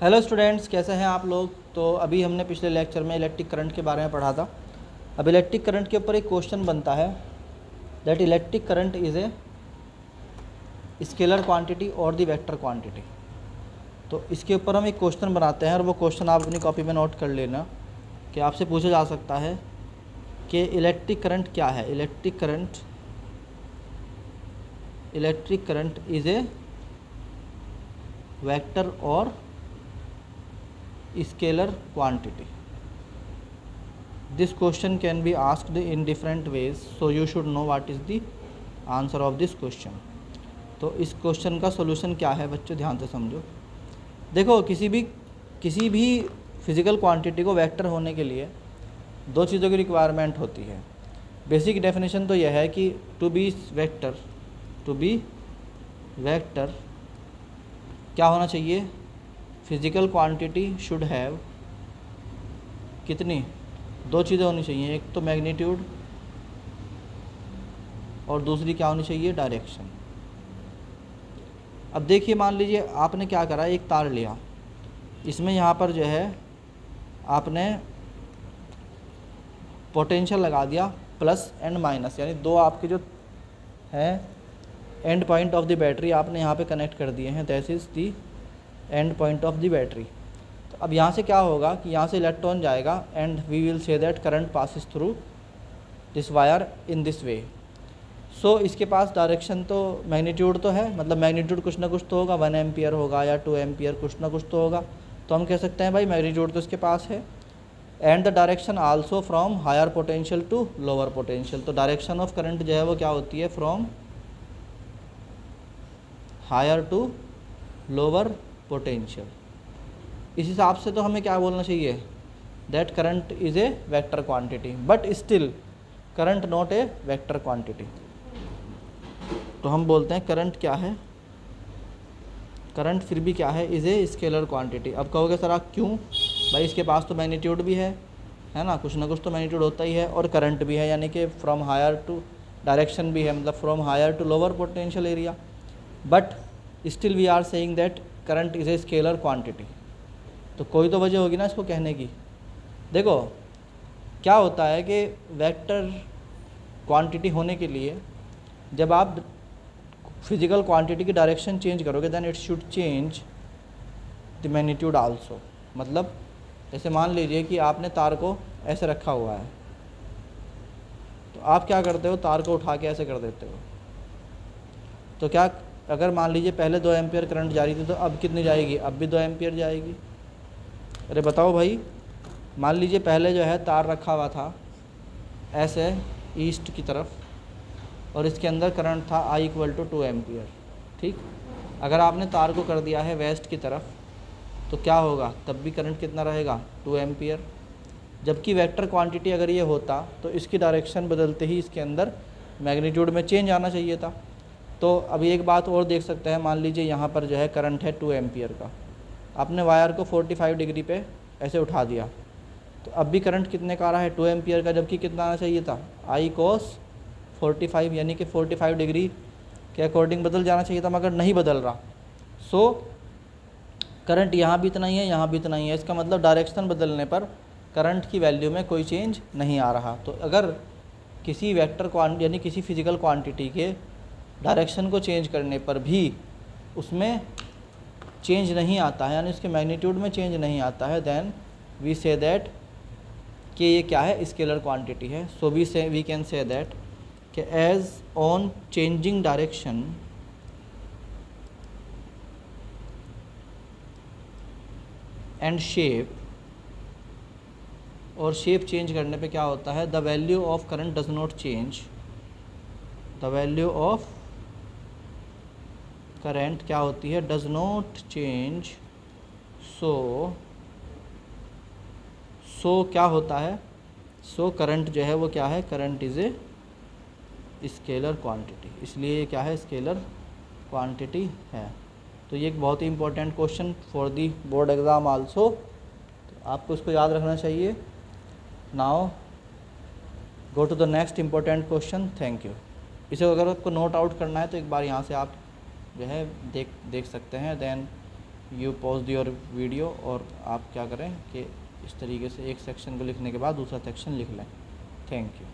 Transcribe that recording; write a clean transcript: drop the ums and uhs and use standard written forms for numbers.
Hello students, कैसे हैं आप लोग। तो अभी हमने पिछले लेक्चर में इलेक्ट्रिक करंट के बारे में पढ़ा था। अब इलेक्ट्रिक करंट के ऊपर एक क्वेश्चन बनता है that electric current is a scalar quantity और द वेक्टर क्वांटिटी। तो इसके ऊपर हम एक क्वेश्चन बनाते हैं और वो क्वेश्चन आप अपनी कॉपी में नोट कर लेना कि आपसे पूछा जा सकता है कि इलेक्ट्रिक करंट क्या है। Electric current is a vector और scalar quantity. This question can be asked in different ways, so you should know what is the answer of this question. तो इस क्वेश्चन का सोल्यूशन क्या है बच्चों, ध्यान से समझो। देखो, किसी भी फिजिकल क्वांटिटी को वेक्टर होने के लिए दो चीज़ों की रिक्वायरमेंट होती है। बेसिक डेफिनेशन तो यह है कि टू बी वेक्टर क्या होना चाहिए, फिजिकल क्वांटिटी शुड हैव कितनी, दो चीज़ें होनी चाहिए, एक तो मैग्नीट्यूड और दूसरी क्या होनी चाहिए, डायरेक्शन। अब देखिए, मान लीजिए आपने क्या करा, एक तार लिया, इसमें यहाँ पर जो है आपने पोटेंशियल लगा दिया प्लस एंड माइनस, यानी दो आपके जो है and point of the battery आपने यहाँ पे कनेक्ट कर दिए हैं, that is the and point of the battery. तो अब यहाँ से क्या होगा कि यहाँ से इलेक्ट्रॉन जाएगा and we will say that current passes through this wire in this way. So इसके पास डायरेक्शन तो मैग्नीट्यूड तो है, मतलब मैग्नीट्यूड कुछ ना कुछ तो होगा, 1 एम्पियर होगा या 2 एम्पियर, कुछ ना कुछ तो होगा। तो हम कह सकते हैं भाई मैग्नीट्यूड तो इसके पास है। And the direction also from higher potential to lower potential. तो डायरेक्शन ऑफ करंट जो है वो क्या होती है, from higher to lower potential. इस हिसाब से तो हमें क्या बोलना चाहिए, that current is a vector quantity, but still current not a vector quantity. तो हम बोलते हैं करंट क्या है, करंट फिर भी क्या है, इज़ ए स्केलर क्वांटिटी। अब कहोगे सर आप क्यों, भाई इसके पास तो मैग्नीट्यूड भी है ना, कुछ ना कुछ तो मैग्नीट्यूड होता ही है, और करंट भी है, यानी कि फ्रॉम हायर टू डायरेक्शन भी है, मतलब from higher to lower potential area, but still we are saying that current is a scalar quantity. तो कोई तो वजह होगी ना इसको कहने की। देखो क्या होता है कि वेक्टर क्वांटिटी होने के लिए जब आप फिजिकल क्वांटिटी की डायरेक्शन चेंज करोगे then it should change the magnitude also. मतलब जैसे मान लीजिए कि आपने तार को ऐसे रखा हुआ है, तो आप क्या करते हो, तार को उठा के ऐसे कर देते हो। तो क्या, अगर मान लीजिए पहले 2 एम्पियर करंट जा रही थी, तो अब कितनी जाएगी, अब भी 2 एम्पियर जाएगी। अरे बताओ भाई, मान लीजिए पहले जो है तार रखा हुआ था ऐसे ईस्ट की तरफ, और इसके अंदर करंट था I = 2 एम्पियर, ठीक। अगर आपने तार को कर दिया है वेस्ट की तरफ, तो क्या होगा, तब भी करंट कितना रहेगा, 2 एम्पियर। जबकि वेक्टर क्वांटिटी अगर ये होता तो इसकी डायरेक्शन बदलते ही इसके अंदर मैग्नीट्यूड में चेंज आना चाहिए था। तो अभी एक बात और देख सकते हैं, मान लीजिए यहाँ पर जो है करंट है 2 एम्पियर का, आपने वायर को 45 डिग्री पे ऐसे उठा दिया, तो अब भी करंट कितने का आ रहा है, 2 एम्पियर का, जबकि कितना आना चाहिए था, I cos 45, यानी कि 45 डिग्री के अकॉर्डिंग बदल जाना चाहिए था, मगर नहीं बदल रहा। सो करंट यहाँ भी इतना ही है, यहाँ भी इतना ही है। इसका मतलब डायरेक्शन बदलने पर करंट की वैल्यू में कोई चेंज नहीं आ रहा। तो अगर किसी वेक्टर क्वांटिटी यानी किसी फिजिकल क्वांटिटी के डायरेक्शन को चेंज करने पर भी उसमें चेंज नहीं आता है, यानी उसके मैग्नीट्यूड में चेंज नहीं आता है, देन वी से दैट कि ये क्या है, स्केलर क्वांटिटी है। So we can say that कि as on changing direction and shape, और शेप चेंज करने पे क्या होता है, the value of current does not change, the value of current क्या होती है, डज नॉट चेंज। सो क्या होता है, सो करंट जो है वो क्या है, current is a scalar quantity, इसलिए ये क्या है, स्केलर क्वांटिटी है। तो ये एक बहुत ही important question for the board exam also, तो आपको इसको याद रखना चाहिए। Now go to the next important question. Thank you. इसे अगर आपको नोट आउट करना है तो एक बार यहाँ से आप जो है देख सकते हैं, then you pause your video और आप क्या करें कि इस तरीके से एक सेक्शन को लिखने के बाद दूसरा सेक्शन लिख लें। Thank you.